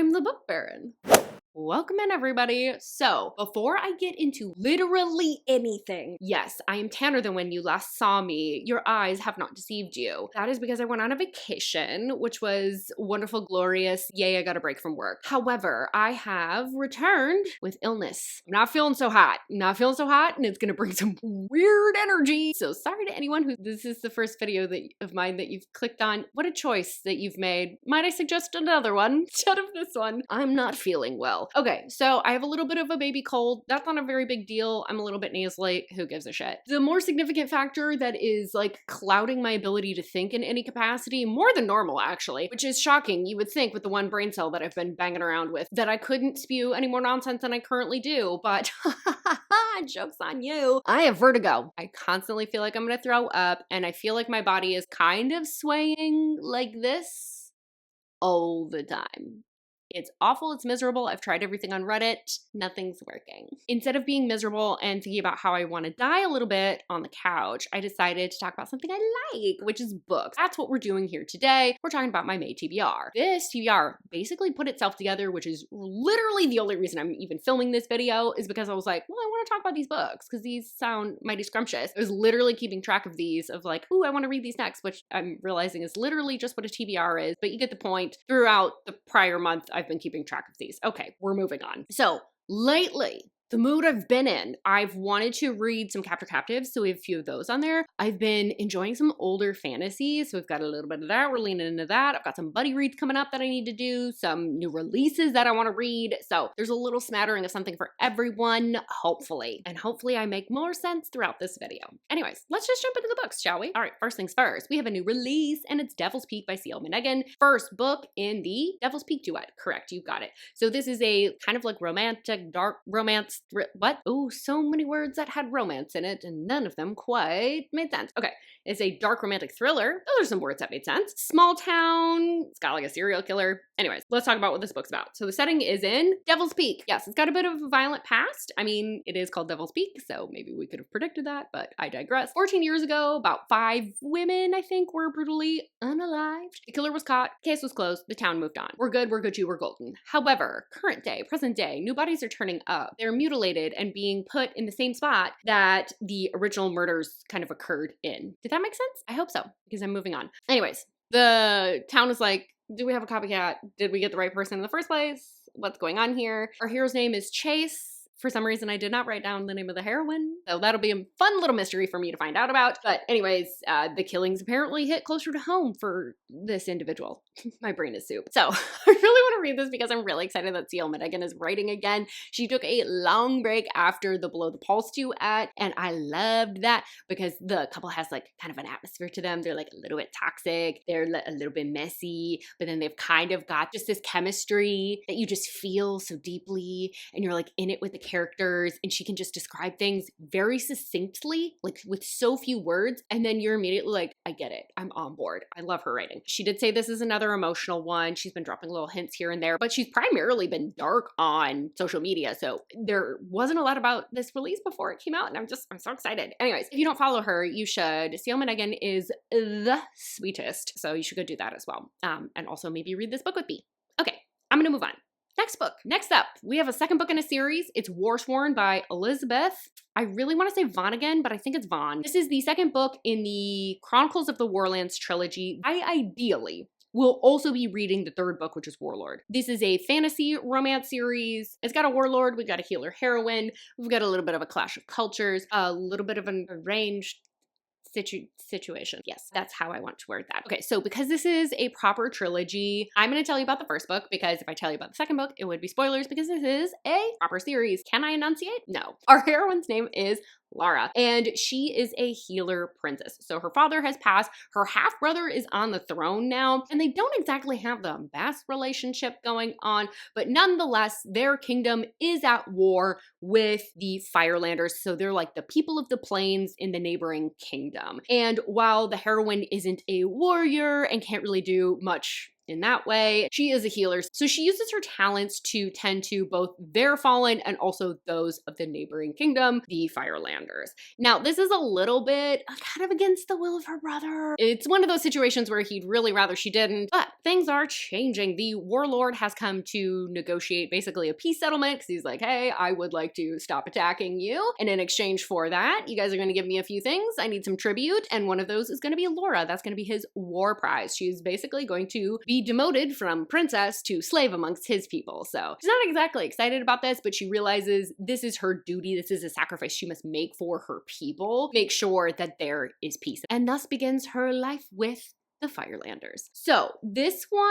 I'm the Book Baron. Welcome in, everybody. So, before I get into literally anything, yes, I am tanner than when you last saw me. Your eyes have not deceived you. That is because I went on a vacation, which was wonderful, glorious. Yay, I got a break from work. However, I have returned with illness. I'm not feeling so hot. And it's gonna bring some weird energy. So sorry to anyone who this is the first video of mine that you've clicked on. What a choice that you've made. Might I suggest another one instead of this one? I'm not feeling well. Okay, so I have a little bit of a baby cold. That's not a very big deal. I'm a little bit nasally. Who gives a shit? The more significant factor that is like clouding my ability to think in any capacity, more than normal actually, which is shocking. You would think with the one brain cell that I've been banging around with that I couldn't spew any more nonsense than I currently do, but joke's on you. I have vertigo. I constantly feel like I'm gonna throw up, and I feel like my body is kind of swaying like this all the time. It's awful, it's miserable. I've tried everything on Reddit, nothing's working. Instead of being miserable and thinking about how I want to die a little bit on the couch, I decided to talk about something I like, which is books. That's what we're doing here today. We're talking about my May TBR. This TBR basically put itself together, which is literally the only reason I'm even filming this video, is because I was like, well, I want to talk about these books because these sound mighty scrumptious. I was literally keeping track of these of like, ooh, I want to read these next, which I'm realizing is literally just what a TBR is, but you get the point. Throughout the prior month, I've been keeping track of these. Okay, we're moving on. So lately, the mood I've been in, I've wanted to read some Captor Captives, so we have a few of those on there. I've been enjoying some older fantasy, so we've got a little bit of that. We're leaning into that. I've got some buddy reads coming up that I need to do, some new releases that I want to read. So there's a little smattering of something for everyone, hopefully. And hopefully I make more sense throughout this video. Anyways, let's just jump into the books, shall we? All right, first things first, we have a new release, and it's Devil's Peak by C.L. Menegon. First book in the Devil's Peak duet. Correct, you got it. So this is a kind of like romantic, dark romance. What? Oh, so many words that had romance in it, and none of them quite made sense. Okay, it's a dark romantic thriller. Those are some words that made sense. Small town. It's got like a serial killer. Anyways, let's talk about what this book's about. So the setting is in Devil's Peak. Yes, it's got a bit of a violent past. I mean, it is called Devil's Peak, so maybe we could have predicted that, but I digress. 14 years ago, about 5 women, I think, were brutally unalived. The killer was caught. Case was closed. The town moved on. We're good, we're Gucci, we're golden. However, current day, present day, new bodies are turning up. They're mutilated and being put in the same spot that the original murders kind of occurred in. Did that make sense? I hope so, because I'm moving on. Anyways, the town is like, do we have a copycat? Did we get the right person in the first place? What's going on here? Our hero's name is Chase. For some reason, I did not write down the name of the heroine, so that'll be a fun little mystery for me to find out about. But anyways, the killings apparently hit closer to home for this individual. My brain is soup. So I really want to read this because I'm really excited that C.L. Menegon is writing again. She took a long break after the Below the Pulse duet, and I loved that because the couple has like kind of an atmosphere to them. They're like a little bit toxic. They're a little bit messy, but then they've kind of got just this chemistry that you just feel so deeply, and you're like in it with the characters, and she can just describe things very succinctly, like with so few words, and then you're immediately like, I get it, I'm on board. I love her writing. She did say this is another emotional one. She's been dropping little hints here and there, but she's primarily been dark on social media, so there wasn't a lot about this release before it came out, and I'm so excited. Anyways, if you don't follow her, you should. C.L. Menegon is the sweetest, so you should go do that as well, and also maybe read this book with me. Okay, I'm gonna move on. Next book. Next up, we have a second book in a series. It's Warsworn by Elizabeth. I really want to say Vaughan again, but I think it's Vaughan. This is the second book in the Chronicles of the Warlands trilogy. I ideally will also be reading the third book, which is Warlord. This is a fantasy romance series. It's got a warlord, we've got a healer heroine, we've got a little bit of a clash of cultures, a little bit of an arranged situation. Yes, that's how I want to word that. Okay, so because this is a proper trilogy, I'm going to tell you about the first book, because if I tell you about the second book, it would be spoilers, because this is a proper series. Can I enunciate? No. Our heroine's name is Lara, and she is a healer princess. So her father has passed, her half-brother is on the throne now, and they don't exactly have the best relationship going on, but nonetheless, their kingdom is at war with the Firelanders, so they're like the people of the plains in the neighboring kingdom. And while the heroine isn't a warrior and can't really do much in that way. She is a healer, so she uses her talents to tend to both their fallen and also those of the neighboring kingdom, the Firelanders. Now, this is a little bit kind of against the will of her brother. It's one of those situations where he'd really rather she didn't, but things are changing. The warlord has come to negotiate basically a peace settlement because he's like, hey, I would like to stop attacking you. And in exchange for that, you guys are going to give me a few things. I need some tribute. And one of those is going to be Laura. That's going to be his Warprize. She's basically going to be demoted from princess to slave amongst his people. So she's not exactly excited about this, but she realizes this is her duty. This is a sacrifice she must make for her people. Make sure that there is peace. And thus begins her life with the Firelanders. So this one,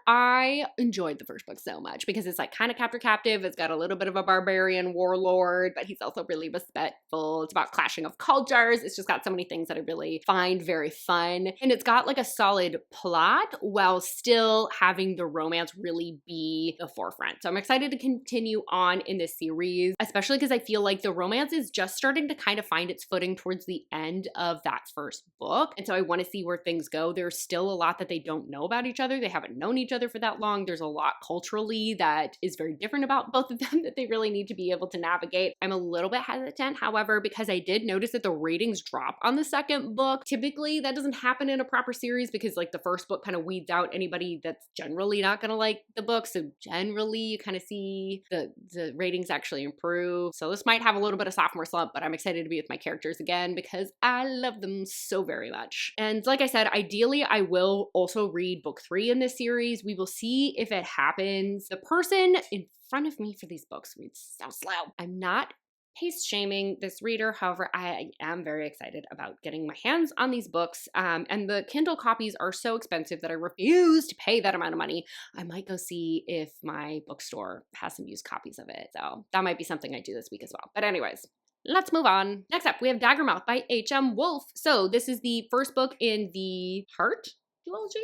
I enjoyed the first book so much because it's like kind of captive. It's got a little bit of a barbarian warlord, but he's also really respectful. It's about clashing of cultures. It's just got so many things that I really find very fun. And it's got like a solid plot while still having the romance really be the forefront. So I'm excited to continue on in this series, especially because I feel like the romance is just starting to kind of find its footing towards the end of that first book. And so I want to see where things go. There's still a lot that they don't know about each other. They haven't known each other for that long. There's a lot culturally that is very different about both of them that they really need to be able to navigate. I'm a little bit hesitant, however, because I did notice that the ratings drop on the second book. Typically, that doesn't happen in a proper series because like the first book kind of weeds out anybody that's generally not going to like the book. So generally, you kind of see the ratings actually improve. So this might have a little bit of sophomore slump, but I'm excited to be with my characters again because I love them so very much. And like I said, ideally, I will also read book 3 in this series. We will see if it happens. The person in front of me for these books reads so slow. I'm not pace shaming this reader. However, I am very excited about getting my hands on these books. And the Kindle copies are so expensive that I refuse to pay that amount of money. I might go see if my bookstore has some used copies of it. So that might be something I do this week as well. But anyways, let's move on. Next up, we have Daggermouth by H.M. Wolfe. So this is the first book in the Heart duology?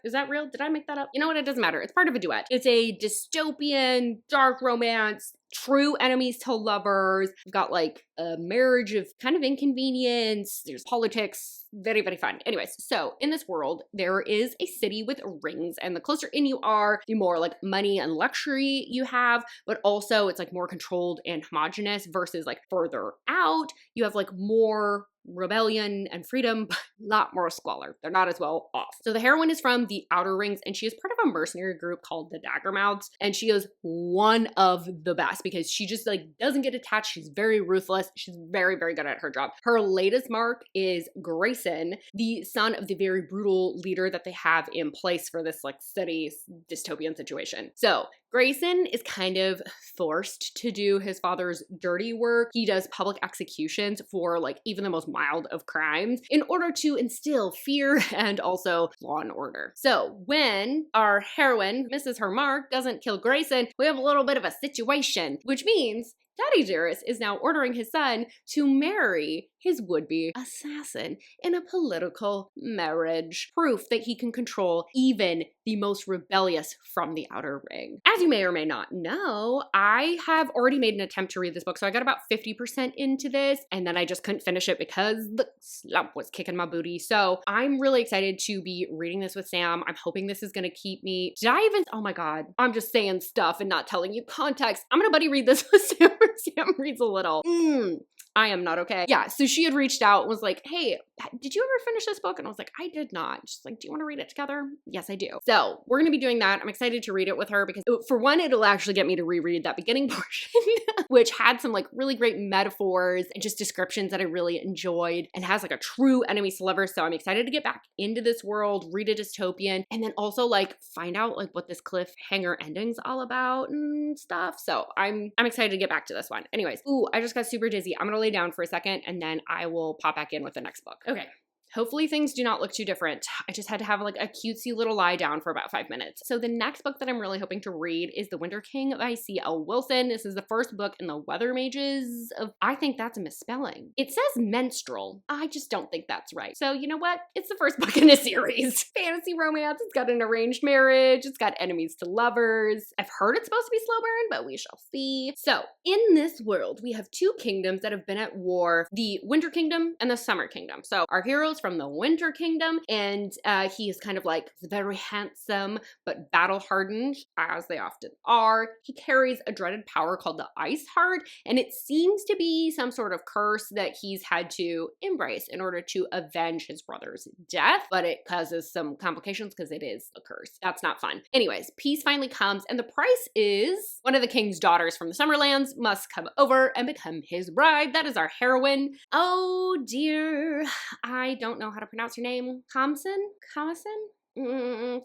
Is that real? Did I make that up? You know what? It doesn't matter. It's part of a duet. It's a dystopian, dark romance, true enemies to lovers. We've got like a marriage of kind of inconvenience. There's politics. Very, very fun. Anyways, so in this world, there is a city with rings, and the closer in you are, the more like money and luxury you have, but also it's like more controlled and homogenous versus like further out, you have like more rebellion and freedom, but a lot more squalor. They're not as well off. So the heroine is from the Outer Rings, and she is part of a mercenary group called the Daggermouths, and she is one of the best because she just like doesn't get attached. She's very ruthless. She's very, very good at her job. Her latest mark is Grayson, the son of the very brutal leader that they have in place for this like city dystopian situation. So Grayson is kind of forced to do his father's dirty work. He does public executions for like even the most mild of crimes in order to instill fear and also law and order. So when our heroine misses her mark, doesn't kill Grayson, we have a little bit of a situation, which means Daddy Dearest is now ordering his son to marry his would-be assassin in a political marriage. Proof that he can control even the most rebellious from the Outer Ring. As you may or may not know, I have already made an attempt to read this book, so I got about 50% into this, and then I just couldn't finish it because the slump was kicking my booty. So I'm really excited to be reading this with Sam. I'm hoping this is gonna keep me. Did I even, oh my God, I'm just saying stuff and not telling you context. I'm gonna buddy read this with Sam. Sam reads a little. I am not okay. Yeah, so she had reached out and was like, hey, did you ever finish this book? And I was like, I did not. She's like, do you want to read it together? Yes, I do. So we're going to be doing that. I'm excited to read it with her because for one, it'll actually get me to reread that beginning portion, which had some like really great metaphors and just descriptions that I really enjoyed and has like a true enemies to lovers. So I'm excited to get back into this world, read a dystopian, and then also like find out like what this cliffhanger ending's all about and stuff. So I'm excited to get back to this one. Anyways, I just got super dizzy. I'm going to lay down for a second and then I will pop back in with the next book. Okay. Hopefully things do not look too different. I just had to have like a cutesy little lie down for about 5 minutes. So the next book that I'm really hoping to read is The Winter King by C.L. Wilson. This is the first book in the Weather Mages of, I think that's a misspelling. It says menstrual. I just don't think that's right. So you know what? It's the first book in a series. Fantasy romance. It's got an arranged marriage. It's got enemies to lovers. I've heard it's supposed to be slow burn, but we shall see. So in this world, we have two kingdoms that have been at war, the Winter Kingdom and the Summer Kingdom. So our heroes Theros from the Winter Kingdom, and he is kind of like very handsome but battle hardened, as they often are. He carries a dreaded power called the Ice Heart, and it seems to be some sort of curse that he's had to embrace in order to avenge his brother's death, but it causes some complications because it is a curse. That's not fun. Anyways, peace finally comes, and the price is one of the king's daughters from the Summerlands must come over and become his bride. That is our heroine. Oh dear, I don't know how to pronounce your name. Kamsen?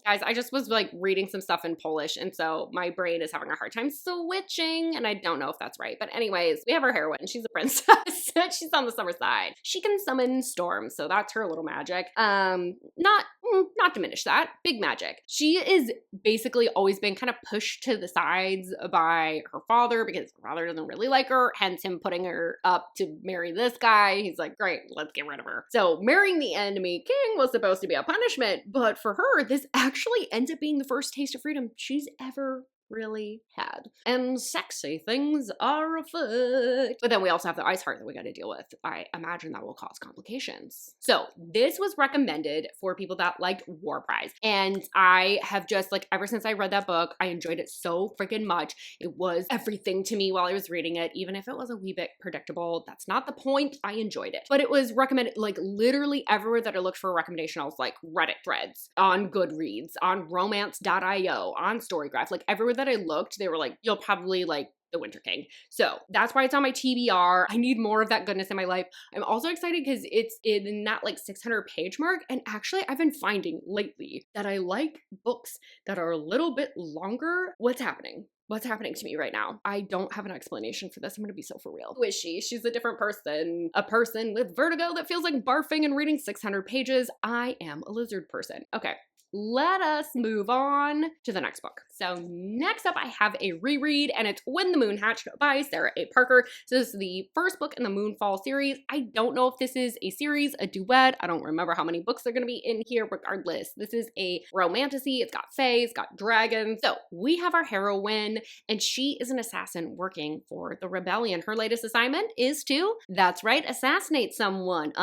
Guys, I just was like reading some stuff in Polish, and so my brain is having a hard time switching, and I don't know if that's right. But anyways, we have our heroine. She's a princess. She's on the summer side. She can summon storms, so that's her little magic. Not diminish that. Big magic. She is basically always been kind of pushed to the sides by her father because her father doesn't really like her, hence him putting her up to marry this guy. He's like, great, let's get rid of her. So marrying the enemy king was supposed to be a punishment, but for her, this actually ends up being the first taste of freedom she's ever really had. And sexy things are afoot. But then we also have the Ice Heart that we got to deal with. I imagine that will cause complications. So this was recommended for people that liked Warprize. And I have just like, ever since I read that book, I enjoyed it so freaking much. It was everything to me while I was reading it, even if it was a wee bit predictable. That's not the point. I enjoyed it. But it was recommended like literally everywhere that I looked for a recommendation. I was like Reddit threads, on Goodreads, on romance.io, on Storygraph, like everywhere that I looked, they were like, you'll probably like the Winter King. So that's why it's on my TBR. I need more of that goodness in my life. I'm also excited because it's in that like 600 page mark. And actually I've been finding lately that I like books that are a little bit longer. What's happening? What's happening to me right now? I don't have an explanation for this. I'm gonna be so for real. Who is she? She's a different person. A person with vertigo that feels like barfing and reading 600 pages. I am a lizard person. Okay. Let us move on to the next book. So next up, I have a reread, and it's When the Moon Hatched by Sarah A. Parker. So this is the first book in the Moonfall series. I don't know if this is a series, a duet. I don't remember how many books are going to be in here. Regardless, this is a romantasy. It's got fae, it's got dragons. So we have our heroine, and she is an assassin working for the rebellion. Her latest assignment is to, that's right, assassinate someone.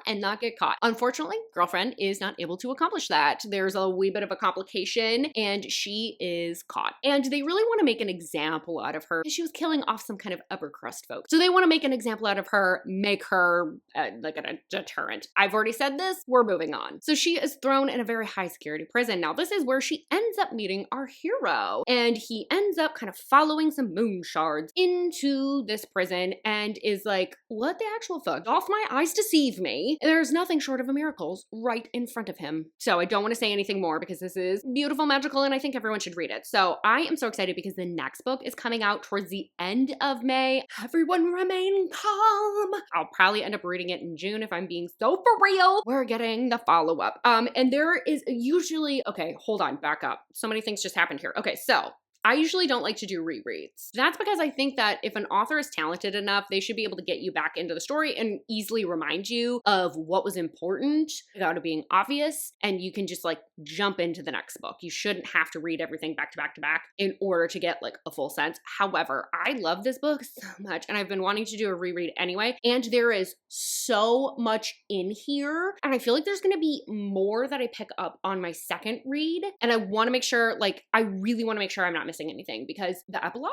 And not get caught. Unfortunately, girlfriend is not able to accomplish that. There's a wee bit of a complication, and she is caught. And they really want to make an example out of her. She was killing off some kind of upper crust folk. So they want to make an example out of her, make her like a deterrent. I've already said this, we're moving on. So she is thrown in a very high security prison. Now this is where she ends up meeting our hero, and he ends up kind of following some moon shards into this prison and is like, what the actual fuck? Doth my eyes deceive me? There's nothing short of a miracle right in front of him. So I don't want to say anything more because this is beautiful, magical, and I think everyone should read it. So I am so excited because the next book is coming out towards the end of May. Everyone remain calm. I'll probably end up reading it in June if I'm being so for real. We're getting the follow-up. And there is usually, okay, hold on, back up. So many things just happened here. Okay, so I usually don't like to do rereads. That's because I think that if an author is talented enough, they should be able to get you back into the story and easily remind you of what was important without it being obvious, and you can just like jump into the next book. You shouldn't have to read everything back to back to back in order to get like a full sense. However, I love this book so much, and I've been wanting to do a reread anyway, and there is so much in here, and I feel like there's gonna be more that I pick up on my second read, and I wanna make sure, like, I really wanna make sure I'm not missing anything, because the epilogue,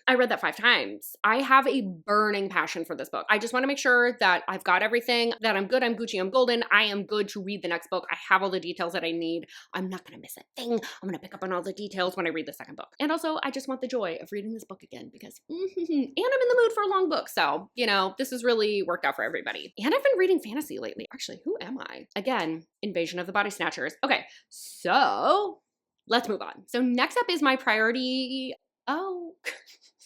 I read that 5 times. I have a burning passion for this book. I just want to make sure that I've got everything, that I'm good, I'm Gucci, I'm golden, I am good to read the next book. I have all the details that I need. I'm not going to miss a thing. I'm going to pick up on all the details when I read the second book. And also, I just want the joy of reading this book again because, and I'm in the mood for a long book. So, you know, this has really worked out for everybody. And I've been reading fantasy lately. Actually, who am I? Again, Invasion of the Body Snatchers. Okay, so let's move on. So next up is my priority. Oh,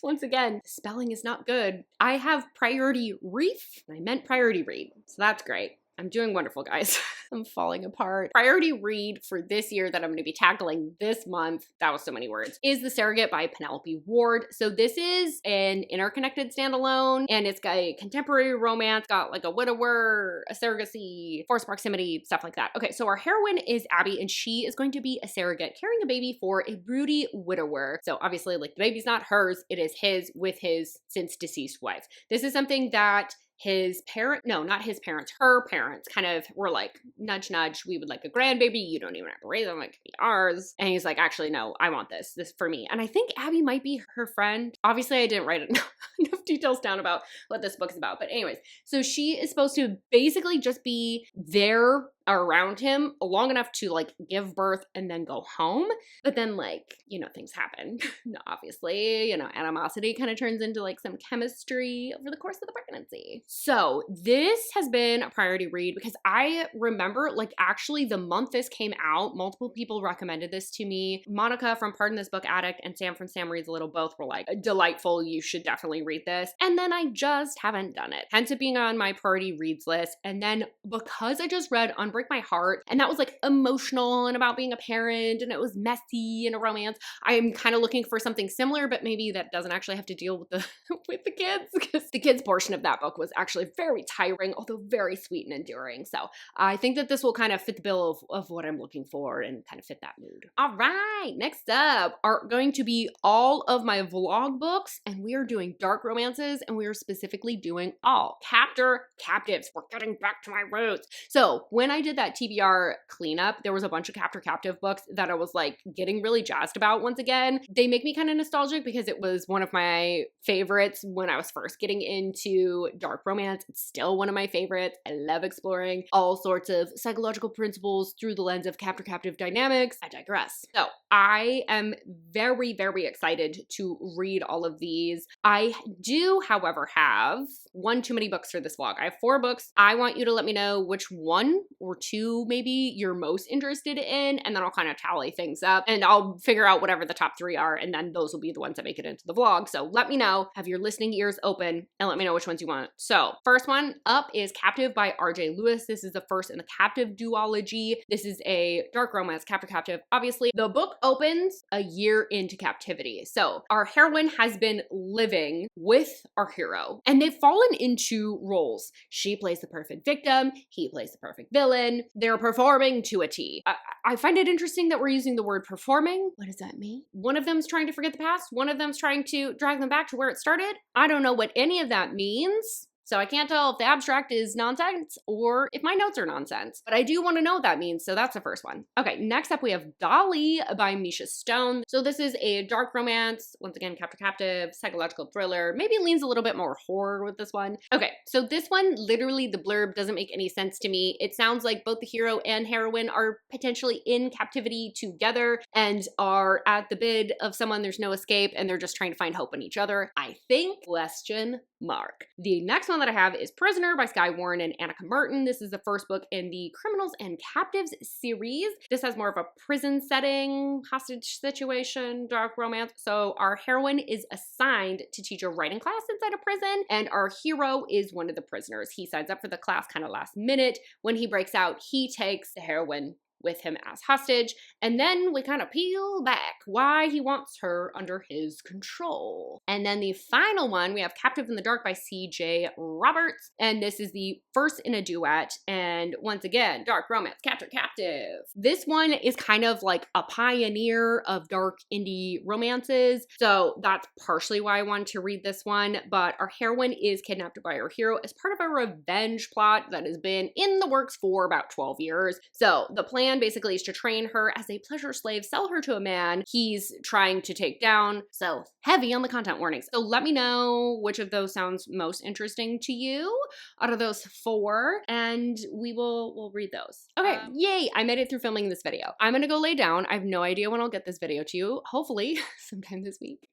once again, spelling is not good. I have priority reef. I meant priority read. So that's great. I'm doing wonderful, guys. I'm falling apart. Priority read for this year that I'm going to be tackling this month, that was so many words, is The Surrogate by Penelope Ward. So this is an interconnected standalone, and it's got a contemporary romance, got like a widower, a surrogacy, forced proximity, stuff like that. Okay, so our heroine is Abby, and she is going to be a surrogate carrying a baby for a broody widower. So obviously, like, the baby's not hers, it is his with his since deceased wife. This is something that his parent, no, not his parents, her parents kind of were like, nudge, nudge, we would like a grandbaby. You don't even have to raise them, it could be ours. And he's like, actually, no, I want this for me. And I think Abby might be her friend. Obviously, I didn't write enough details down about what this book is about. But anyways, so she is supposed to basically just be there around him long enough to like give birth and then go home. But then like, you know, things happen. Obviously, you know, animosity kind of turns into like some chemistry over the course of the pregnancy. So this has been a priority read because I remember like actually the month this came out, multiple people recommended this to me. Monica from Pardon This Book Addict and Sam from Sam Reads a Little both were like, delightful, you should definitely read this. And then I just haven't done it. Hence it being on my priority reads list. And then because I just read Unbreak My Heart, and that was like emotional and about being a parent, and it was messy and a romance, I am kind of looking for something similar, but maybe that doesn't actually have to deal with the with the kids, because the kids portion of that book was actually very tiring, although very sweet and enduring. So I think that this will kind of fit the bill of what I'm looking for and kind of fit that mood. All right, next up are going to be all of my vlog books, and we are doing dark romances, and we are specifically doing all captor captives. We're getting back to my roots. So when I did that TBR cleanup, there was a bunch of captor captive books that I was like getting really jazzed about once again. They make me kind of nostalgic because it was one of my favorites when I was first getting into dark romance. It's still one of my favorites. I love exploring all sorts of psychological principles through the lens of captor captive dynamics. I digress. So I am very, very excited to read all of these. I do, however, have one too many books for this vlog. I have 4 books. I want you to let me know which one or two maybe you're most interested in, and then I'll kind of tally things up and I'll figure out whatever the top 3 are, and then those will be the ones that make it into the vlog. So let me know, have your listening ears open, and let me know which ones you want. So first one up is Captive by RJ Lewis. This is the first in the Captive duology. This is a dark romance captor captive. Obviously, the book opens a year into captivity. So our heroine has been living with our hero, and they've fallen into roles. She plays the perfect victim, he plays the perfect villain. They're performing to a T. I find it interesting that we're using the word performing. What does that mean? One of them's trying to forget the past, one of them's trying to drag them back to where it started. I don't know what any of that means. So I can't tell if the abstract is nonsense or if my notes are nonsense, but I do want to know what that means. So that's the first one. Okay, next up we have Dolly by Measha Stone. So this is a dark romance, once again, captor captive, psychological thriller, maybe leans a little bit more horror with this one. Okay, so this one, literally the blurb doesn't make any sense to me. It sounds like both the hero and heroine are potentially in captivity together and are at the bid of someone, there's no escape, and they're just trying to find hope in each other. I think, question mark. The next one that I have is Prisoner by Skye Warren and Annika Merton. This is the first book in the Criminals and Captives series. This has more of a prison setting, hostage situation, dark romance. So our heroine is assigned to teach a writing class inside a prison, and our hero is one of the prisoners. He signs up for the class kind of last minute. When he breaks out, he takes the heroine with him as hostage, and then we kind of peel back why he wants her under his control. And then the final one, we have Captive in the Dark by C.J. Roberts, and this is the first in a duet, and once again, dark romance, captor captive. This one is kind of like a pioneer of dark indie romances, so that's partially why I wanted to read this one, but our heroine is kidnapped by our hero as part of a revenge plot that has been in the works for about 12 years. So the plan basically is to train her as a pleasure slave, sell her to a man he's trying to take down. So heavy on the content warnings. So let me know which of those sounds most interesting to you out of those 4, and we'll read those. Okay, yay, I made it through filming this video. I'm gonna go lay down. I have no idea when I'll get this video to you. Hopefully sometime this week.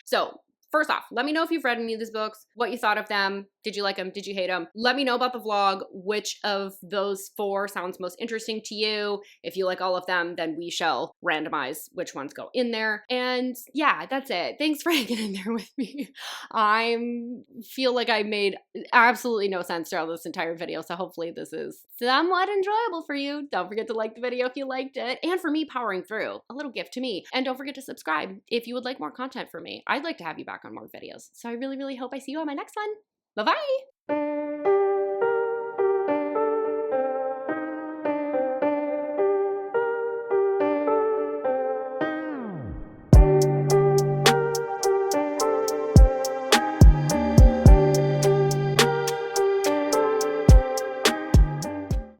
So first off, let me know if you've read any of these books, what you thought of them. Did you like them? Did you hate them? Let me know about the vlog, which of those 4 sounds most interesting to you. If you like all of them, then we shall randomize which ones go in there. And yeah, that's it. Thanks for hanging in there with me. I feel like I made absolutely no sense throughout this entire video, so hopefully this is somewhat enjoyable for you. Don't forget to like the video if you liked it, and for me powering through, a little gift to me. And don't forget to subscribe if you would like more content from me. I'd like to have you back on more videos. So I really, really hope I see you on my next one. Bye-bye!